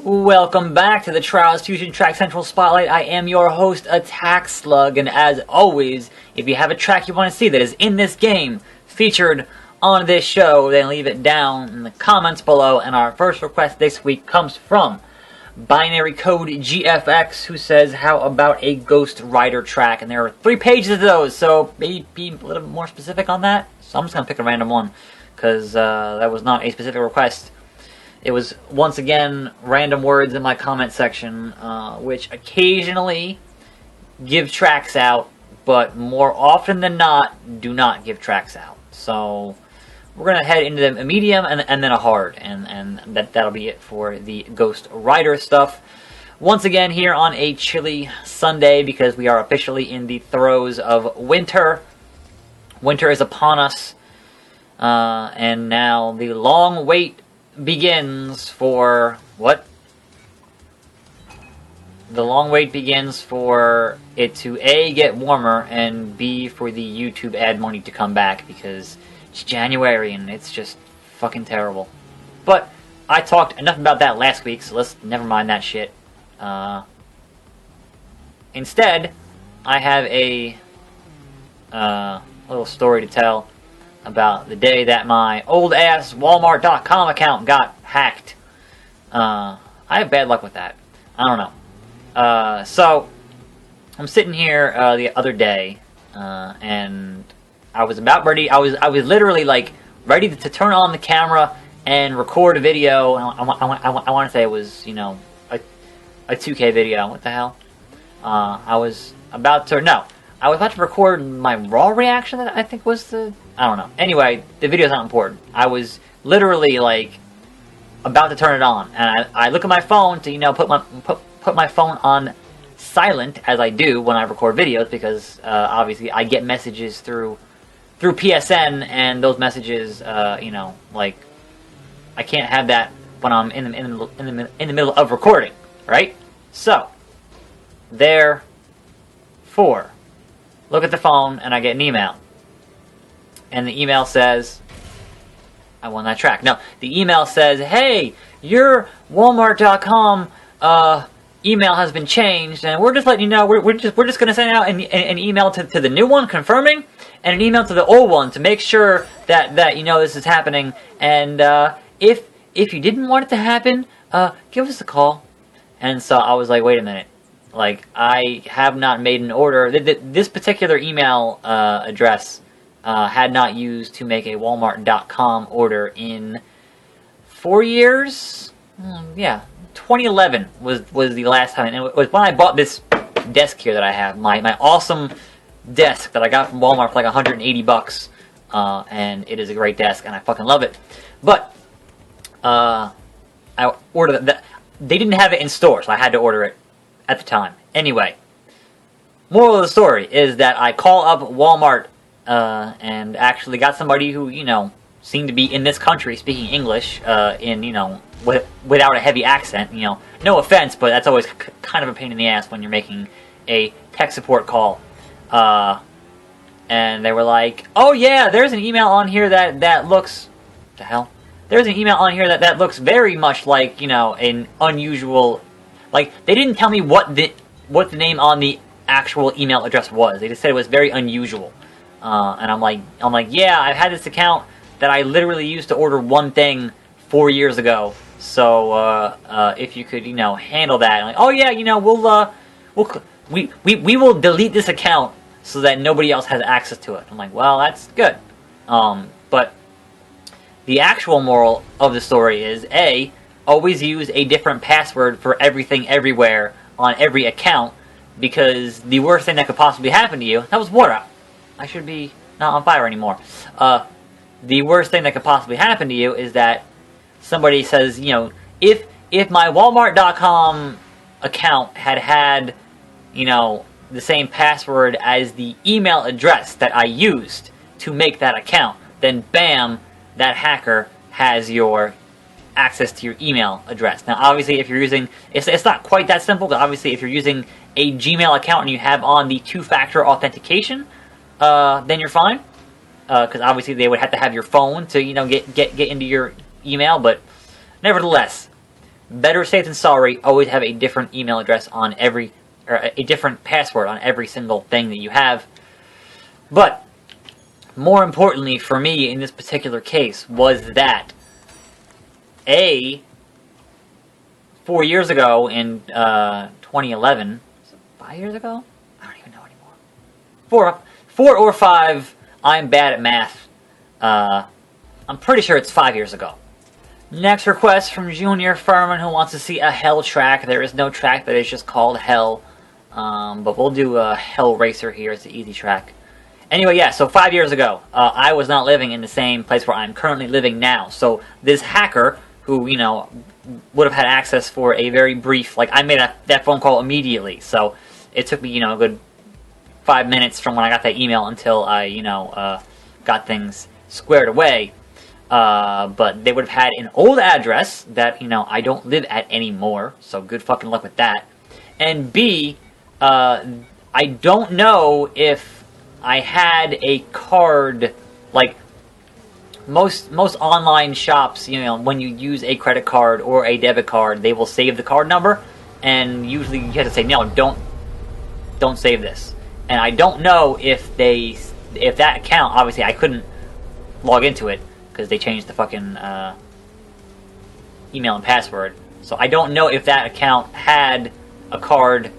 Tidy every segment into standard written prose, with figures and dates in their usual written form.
Welcome back to the Trials Fusion Track Central Spotlight. I am your host, Attack Slug, and as always, if you have a track you want to see that is in this game, featured on this show, then leave it down in the comments below. And our first request this week comes from Binary Code GFX, who says, how about a Ghost Rider track? And there are 3 pages of those, so maybe be a little more specific on that. So I'm just going to pick a random one, because that was not a specific request. It was, once again, random words in my comment section, which occasionally give tracks out, but more often than not, do not give tracks out. So we're going to head into a medium and then a hard, and that'll be it for the Ghost Rider stuff. Once again, here on a chilly Sunday, because we are officially in the throes of winter. Winter is upon us, and now the long wait begins for what? The long wait begins for it to A, get warmer, and B, for the YouTube ad money to come back, because it's January and it's just fucking terrible. But I talked enough about that last week, so let's never mind that shit. Instead, I have a little story to tell about the day that my old-ass Walmart.com account got hacked. I have bad luck with that. I don't know. So, I'm sitting here the other day, and I was about ready. I was literally, like, ready to turn on the camera and record a video. I want to say it was, you know, a 2K video. What the hell? I was about to record my raw reaction that I think was I don't know. Anyway, the video's not important. I was literally, like, about to turn it on, and I look at my phone to, you know, put my phone on silent, as I do when I record videos, because obviously I get messages through PSN, and those messages, you know, like, I can't have that when I'm in the middle of recording, right? So, therefore, look at the phone, and I get an email. And the email says, I won that track. No, the email says, hey, your Walmart.com email has been changed, and we're just letting you know, we're just going to send out an email to the new one confirming, and an email to the old one to make sure that you know this is happening. And if you didn't want it to happen, give us a call. And so I was like, wait a minute. Like, I have not made an order. This particular email address had not used to make a Walmart.com order in 4 years? Yeah, 2011 was the last time. And it was when I bought this desk here that I have. My awesome desk that I got from Walmart for like 180 bucks. And it is a great desk, and I fucking love it. But I ordered that. They didn't have it in store, so I had to order it at the time. Anyway, moral of the story is that I call up Walmart and actually got somebody who, you know, seemed to be in this country speaking English in, you know, without a heavy accent. You know, no offense, but that's always kind of a pain in the ass when you're making a tech support call. And they were like, oh yeah, there's an email on here that looks... the hell? There's an email on here that looks very much like, you know, an unusual... Like, they didn't tell me what the name on the actual email address was. They just said it was very unusual. And I'm like, yeah, I've had this account that I literally used to order one thing 4 years ago. So if you could, you know, handle that. I'm like, oh yeah, you know, we will delete this account so that nobody else has access to it. I'm like, well, that's good. But the actual moral of the story is, A, always use a different password for everything everywhere on every account, because the worst thing that could possibly happen to you... That was water. I should be not on fire anymore. The worst thing that could possibly happen to you is that somebody says, you know, if my Walmart.com account had, you know, the same password as the email address that I used to make that account, then bam, that hacker has your access to your email address. Now, obviously, if you're using... It's not quite that simple, but obviously, if you're using a Gmail account and you have on the two-factor authentication, then you're fine. Because obviously, they would have to have your phone to, you know, get into your email. But nevertheless, better safe than sorry. Always have a different email address on every, or a different password on every single thing that you have. But more importantly for me in this particular case was that 4 years ago in 2011, 5 years ago? I don't even know anymore. Four or five. I'm bad at math. I'm pretty sure it's 5 years ago. Next request from Junior Furman, who wants to see a Hell track. There is no track, but it's just called Hell. But we'll do a Hellracer here. It's an easy track. Anyway, yeah, so 5 years ago, I was not living in the same place where I'm currently living now. So this hacker, who, you know, would have had access for a very brief, like, I made that phone call immediately. So it took me, you know, a good 5 minutes from when I got that email until I, you know, got things squared away. But they would have had an old address that, you know, I don't live at anymore. So good fucking luck with that. And B, I don't know if I had a card, like, most online shops, you know, when you use a credit card or a debit card, they will save the card number, and usually you have to say, no, don't save this. And I don't know if that account, obviously I couldn't log into it, because they changed the fucking email and password. So I don't know if that account had a card,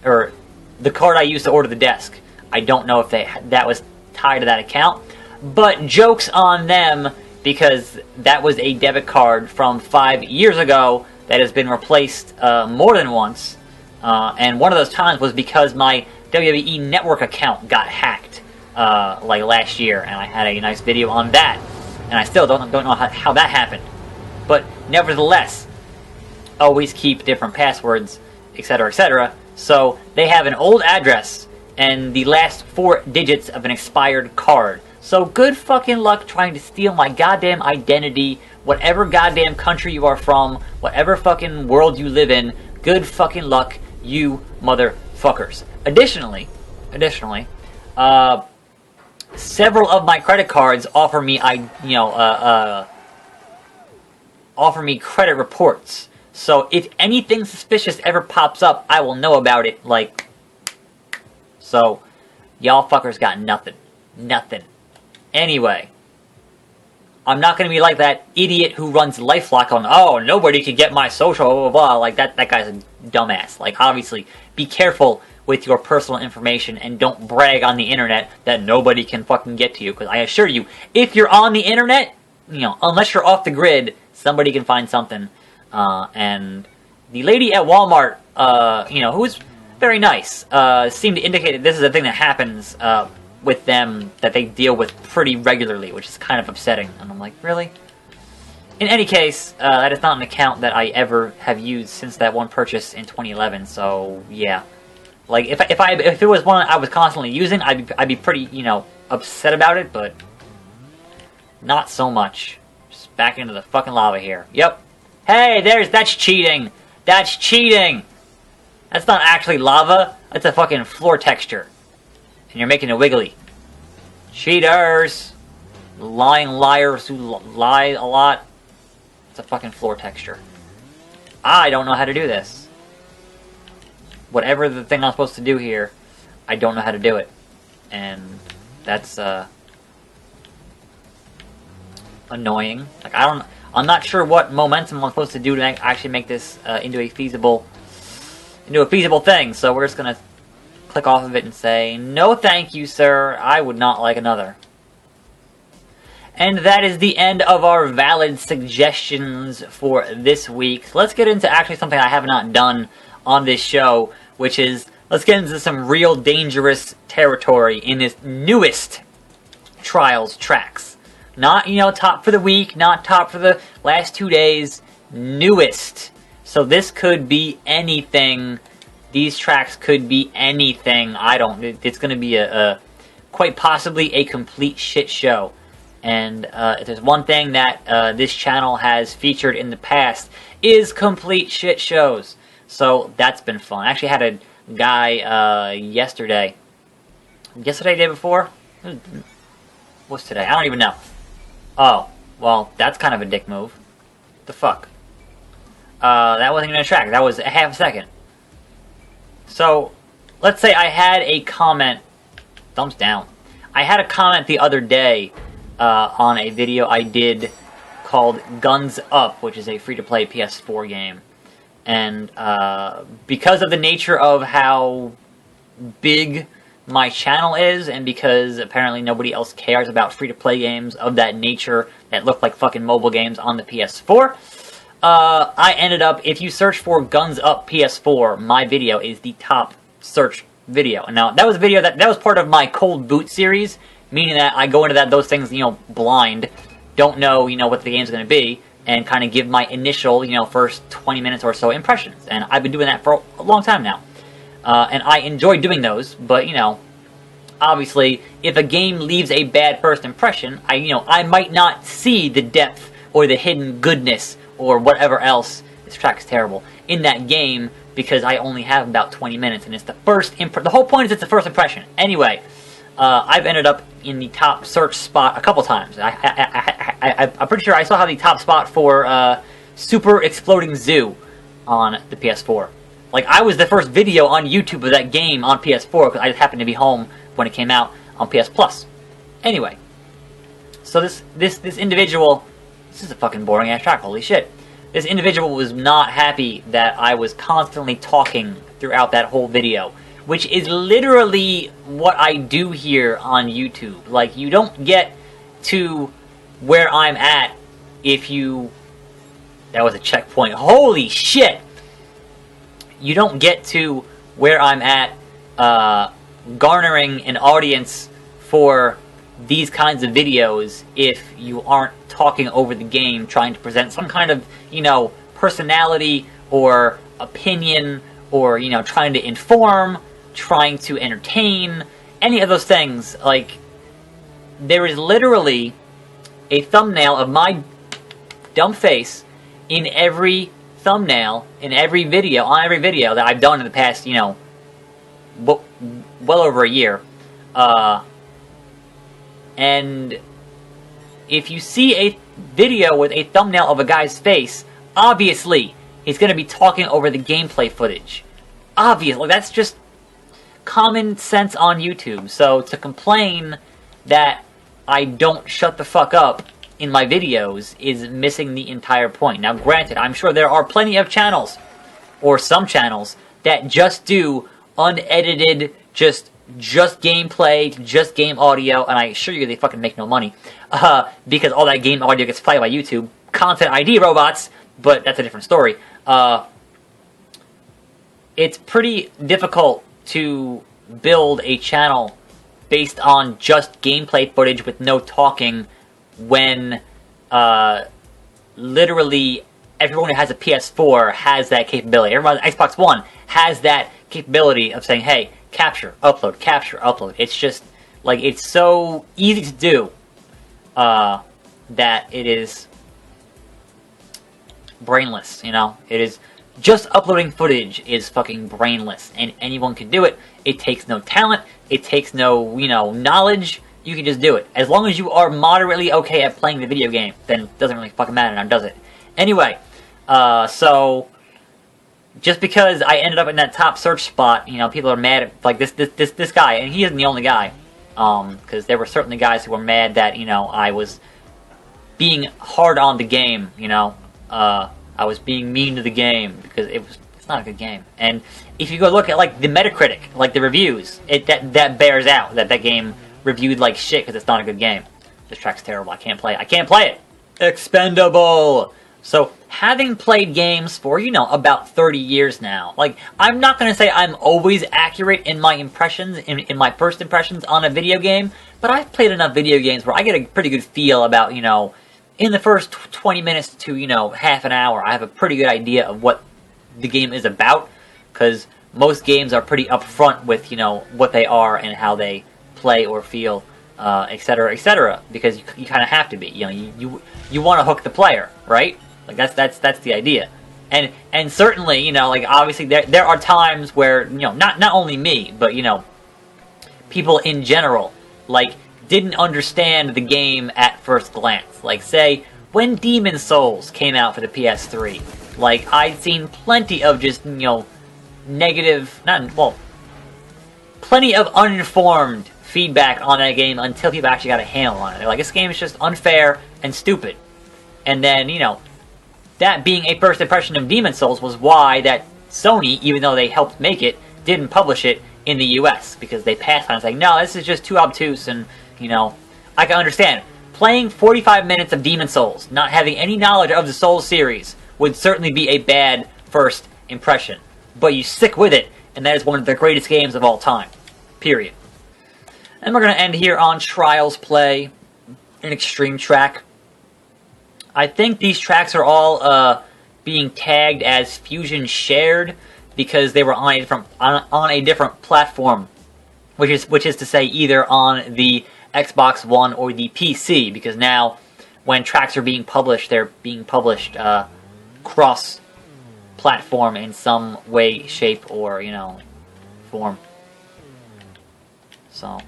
or the card I used to order the desk. I don't know if that was tied to that account. But joke's on them, because that was a debit card from 5 years ago that has been replaced more than once. And one of those times was because my WWE Network account got hacked like last year, and I had a nice video on that. And I still don't know how that happened. But nevertheless, always keep different passwords, etc., etc. So they have an old address and the last 4 digits of an expired card. So good fucking luck trying to steal my goddamn identity, whatever goddamn country you are from, whatever fucking world you live in. Good fucking luck, you motherfuckers. Additionally, several of my credit cards offer me, offer me credit reports. So if anything suspicious ever pops up, I will know about it. Like, so y'all fuckers got nothing. Anyway, I'm not going to be like that idiot who runs LifeLock on, oh, nobody can get my social, blah, blah, blah. Like, that guy's a dumbass. Like, obviously, be careful with your personal information and don't brag on the internet that nobody can fucking get to you. Because I assure you, if you're on the internet, you know, unless you're off the grid, somebody can find something. And the lady at Walmart, you know, who was very nice, seemed to indicate that this is a thing that happens with them, that they deal with pretty regularly, which is kind of upsetting. And I'm like, really? In any case, that is not an account that I ever have used since that one purchase in 2011. So yeah, like if it was one I was constantly using, I'd be pretty, you know, upset about it, but not so much. Just back into the fucking lava here. Yep. Hey, that's cheating. That's cheating. That's not actually lava. That's a fucking floor texture. And you're making it wiggly. Cheaters. Lying liars who lie a lot. It's a fucking floor texture. I don't know how to do this. Whatever the thing I'm supposed to do here, I don't know how to do it. And that's annoying. Like, I'm not sure what momentum I'm supposed to do to actually make this into a feasible thing. So we're just gonna click off of it and say, no thank you, sir. I would not like another. And that is the end of our valid suggestions for this week. Let's get into actually something I have not done on this show, which is, let's get into some real dangerous territory in this newest Trials tracks. Not, you know, top for the week, not top for the last 2 days, newest. So this could be anything. These tracks could be anything. It's going to be quite possibly a complete shit show. And if there's one thing that this channel has featured in the past, is complete shit shows. So that's been fun. I actually had a guy yesterday, day before? What's today? I don't even know. Oh, well, that's kind of a dick move. What the fuck? that wasn't even a track. That was a half a second. So, let's say I had a comment, thumbs down. I had a comment the other day on a video I did called Guns Up, which is a free-to-play PS4 game. And because of the nature of how big my channel is, and because apparently nobody else cares about free-to-play games of that nature that look like fucking mobile games on the PS4, I ended up, if you search for Guns Up PS4, my video is the top search video. And now, that was a video that was part of my Cold Boot series, meaning that I go into those things, blind, don't know, what the game's going to be, and kind of give my initial, first 20 minutes or so impressions. And I've been doing that for a long time now. And I enjoy doing those, but, obviously, if a game leaves a bad first impression, I might not see the depth or the hidden goodness or whatever else, this track is terrible, in that game, because I only have about 20 minutes, and it's the first the whole point is it's the first impression. Anyway, I've ended up in the top search spot a couple times. I'm pretty sure I still have the top spot for Super Exploding Zoo on the PS4. Like, I was the first video on YouTube of that game on PS4, because I just happened to be home when it came out on PS Plus. Anyway, so this individual, this is a fucking boring ass track, holy shit. This individual was not happy that I was constantly talking throughout that whole video, which is literally what I do here on YouTube. Like, you don't get to where I'm at if you... That was a checkpoint. Holy shit! You don't get to where I'm at garnering an audience for these kinds of videos if you aren't talking over the game, trying to present some kind of, personality or opinion, or, trying to inform, trying to entertain, any of those things. Like, there is literally a thumbnail of my dumb face in every thumbnail, in every video, on every video that I've done in the past, well over a year. And if you see a video with a thumbnail of a guy's face, obviously he's going to be talking over the gameplay footage. Obviously, that's just common sense on YouTube. So to complain that I don't shut the fuck up in my videos is missing the entire point. Now, granted, I'm sure there are plenty of channels, or some channels, that just do unedited, just gameplay, just game audio, and I assure you they fucking make no money, because all that game audio gets played by YouTube. Content ID robots, but that's a different story. It's pretty difficult to build a channel based on just gameplay footage with no talking when literally everyone who has a PS4 has that capability. Everyone on Xbox One has that capability of saying, hey, capture, upload, capture, upload. It's just, like, it's so easy to do that it is brainless, It is, just uploading footage is fucking brainless, and anyone can do it. It takes no talent, it takes no, knowledge. You can just do it. As long as you are moderately okay at playing the video game, then it doesn't really fucking matter now, does it? Anyway, so just because I ended up in that top search spot, people are mad at, like, this guy, and he isn't the only guy, because there were certainly guys who were mad that, I was being hard on the game, I was being mean to the game, because it's not a good game. And if you go look at, like, the Metacritic, like, the reviews, that bears out that game reviewed like shit because it's not a good game. This track's terrible, I can't play it. Expendable! So, having played games for, about 30 years now, like, I'm not going to say I'm always accurate in my impressions, in my first impressions on a video game, but I've played enough video games where I get a pretty good feel about, in the first 20 minutes to, half an hour, I have a pretty good idea of what the game is about, because most games are pretty upfront with, what they are and how they play or feel, etc., because you kind of have to be. You want to hook the player, right? Like, that's the idea. And certainly, like, obviously there are times where, not only me, but, people in general, like, didn't understand the game at first glance. Like, say, when Demon's Souls came out for the PS3, Like, I'd seen plenty of just, negative, plenty of uninformed feedback on that game until people actually got a handle on it. They're like, this game is just unfair and stupid. And then, that being a first impression of Demon's Souls was why that Sony, even though they helped make it, didn't publish it in the US, because they passed on it saying, no, this is just too obtuse, and, I can understand. Playing 45 minutes of Demon's Souls, not having any knowledge of the Souls series, would certainly be a bad first impression. But you stick with it, and that is one of the greatest games of all time. Period. And we're going to end here on Trials Play, an extreme track. I think these tracks are all being tagged as FusionShared because they were on a different platform, which is to say either on the Xbox One or the PC, because now when tracks are being published, they're being published cross-platform in some way, shape, or, form. So,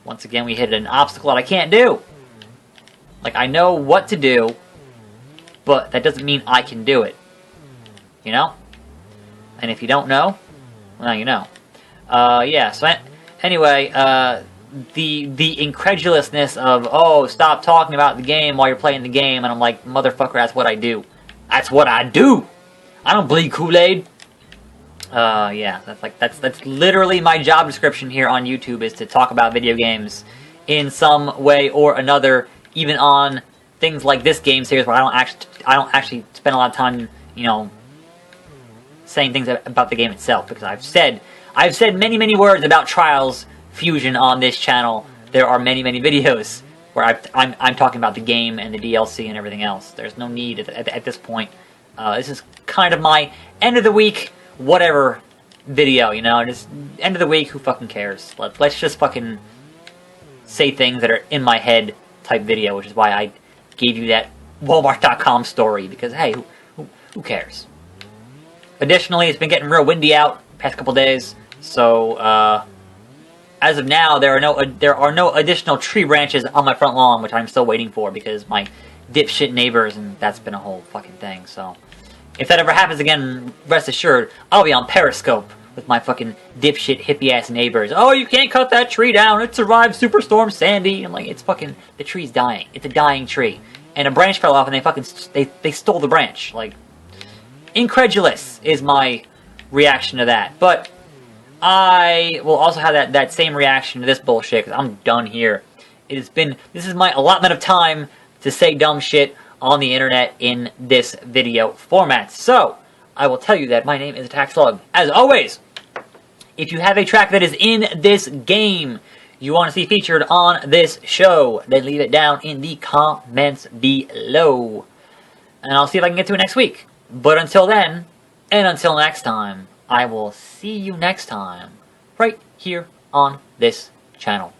once again, we hit an obstacle that I can't do. Like, I know what to do, but that doesn't mean I can do it. And if you don't know, well, now you know. Yeah, so anyway, the incredulousness of, oh, stop talking about the game while you're playing the game, and I'm like, motherfucker, that's what I do. That's what I do! I don't bleed Kool-Aid! Yeah, that's literally my job description here on YouTube, is to talk about video games in some way or another, even on things like this game series where I don't actually spend a lot of time, saying things about the game itself, because I've said many words about Trials Fusion on this channel. There are many videos where I'm talking about the game and the DLC and everything else. There's no need at this point. This is kind of my end of the week whatever video, just end of the week, who fucking cares? Let's just fucking say things that are in my head type video, which is why I gave you that Walmart.com story, because hey, who cares? Additionally, it's been getting real windy out the past couple days, so as of now, there are no additional tree branches on my front lawn, which I'm still waiting for because my dipshit neighbors, and that's been a whole fucking thing. So if that ever happens again, rest assured, I'll be on Periscope with my fucking dipshit hippie ass neighbors. Oh, you can't cut that tree down. It survived Superstorm Sandy. I'm like, it's fucking, the tree's dying. It's a dying tree, and a branch fell off, and they stole the branch. Like, incredulous is my reaction to that. But I will also have that same reaction to this bullshit, because I'm done here. This is my allotment of time to say dumb shit on the internet in this video format. So, I will tell you that my name is Attack Slug. As always, if you have a track that is in this game you want to see featured on this show, then leave it down in the comments below. And I'll see if I can get to it next week. But until then, and until next time, I will see you next time, right here on this channel.